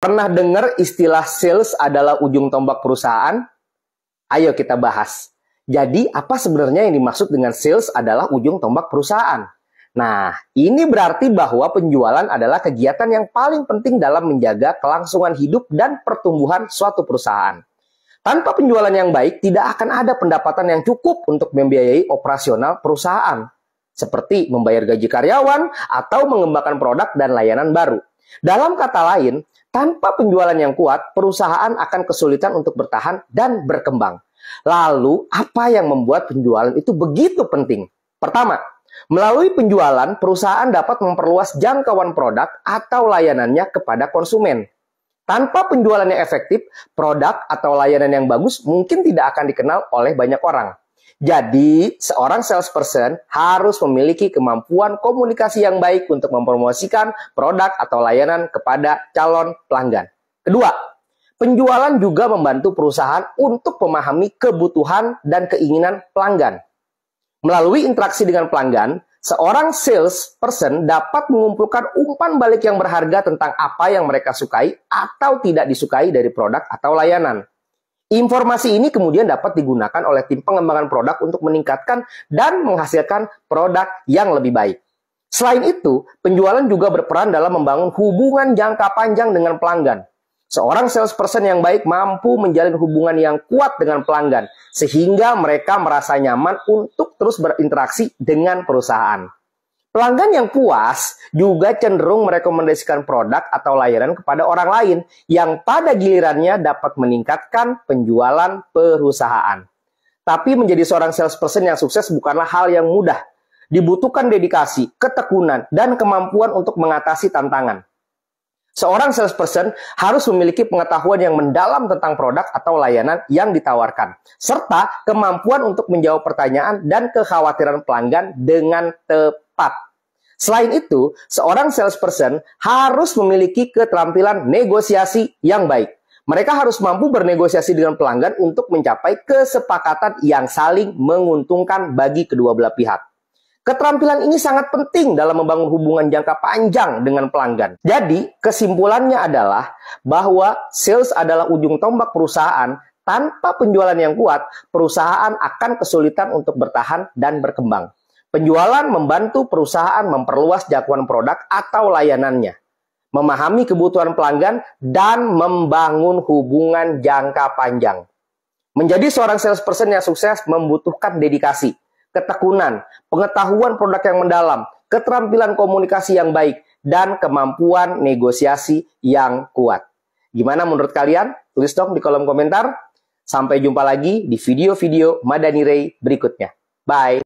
Pernah dengar istilah sales adalah ujung tombak perusahaan? Ayo kita bahas. Jadi, apa sebenarnya yang dimaksud dengan sales adalah ujung tombak perusahaan? Nah, ini berarti bahwa penjualan adalah kegiatan yang paling penting dalam menjaga kelangsungan hidup dan pertumbuhan suatu perusahaan. Tanpa penjualan yang baik, tidak akan ada pendapatan yang cukup untuk membiayai operasional perusahaan, seperti membayar gaji karyawan atau mengembangkan produk dan layanan baru. Dalam kata lain, tanpa penjualan yang kuat, perusahaan akan kesulitan untuk bertahan dan berkembang. Lalu, apa yang membuat penjualan itu begitu penting? Pertama, melalui penjualan, perusahaan dapat memperluas jangkauan produk atau layanannya kepada konsumen. Tanpa penjualan yang efektif, produk atau layanan yang bagus mungkin tidak akan dikenal oleh banyak orang. Jadi, seorang salesperson harus memiliki kemampuan komunikasi yang baik untuk mempromosikan produk atau layanan kepada calon pelanggan. Kedua, penjualan juga membantu perusahaan untuk memahami kebutuhan dan keinginan pelanggan. Melalui interaksi dengan pelanggan, seorang salesperson dapat mengumpulkan umpan balik yang berharga tentang apa yang mereka sukai atau tidak disukai dari produk atau layanan. Informasi ini kemudian dapat digunakan oleh tim pengembangan produk untuk meningkatkan dan menghasilkan produk yang lebih baik. Selain itu, penjualan juga berperan dalam membangun hubungan jangka panjang dengan pelanggan. Seorang salesperson yang baik mampu menjalin hubungan yang kuat dengan pelanggan, sehingga mereka merasa nyaman untuk terus berinteraksi dengan perusahaan. Pelanggan yang puas juga cenderung merekomendasikan produk atau layanan kepada orang lain yang pada gilirannya dapat meningkatkan penjualan perusahaan. Tapi menjadi seorang salesperson yang sukses bukanlah hal yang mudah. Dibutuhkan dedikasi, ketekunan, dan kemampuan untuk mengatasi tantangan. Seorang salesperson harus memiliki pengetahuan yang mendalam tentang produk atau layanan yang ditawarkan, serta kemampuan untuk menjawab pertanyaan dan kekhawatiran pelanggan dengan tepat. Selain itu, seorang salesperson harus memiliki keterampilan negosiasi yang baik. Mereka harus mampu bernegosiasi dengan pelanggan untuk mencapai kesepakatan yang saling menguntungkan bagi kedua belah pihak. Keterampilan ini sangat penting dalam membangun hubungan jangka panjang dengan pelanggan. Jadi, kesimpulannya adalah bahwa sales adalah ujung tombak perusahaan. Tanpa penjualan yang kuat, perusahaan akan kesulitan untuk bertahan dan berkembang. Penjualan membantu perusahaan memperluas jangkauan produk atau layanannya, memahami kebutuhan pelanggan, dan membangun hubungan jangka panjang. Menjadi seorang salesperson yang sukses membutuhkan dedikasi, ketekunan, pengetahuan produk yang mendalam, keterampilan komunikasi yang baik, dan kemampuan negosiasi yang kuat. Gimana menurut kalian? Tulis dong di kolom komentar. Sampai jumpa lagi di video-video Madani Ray berikutnya. Bye!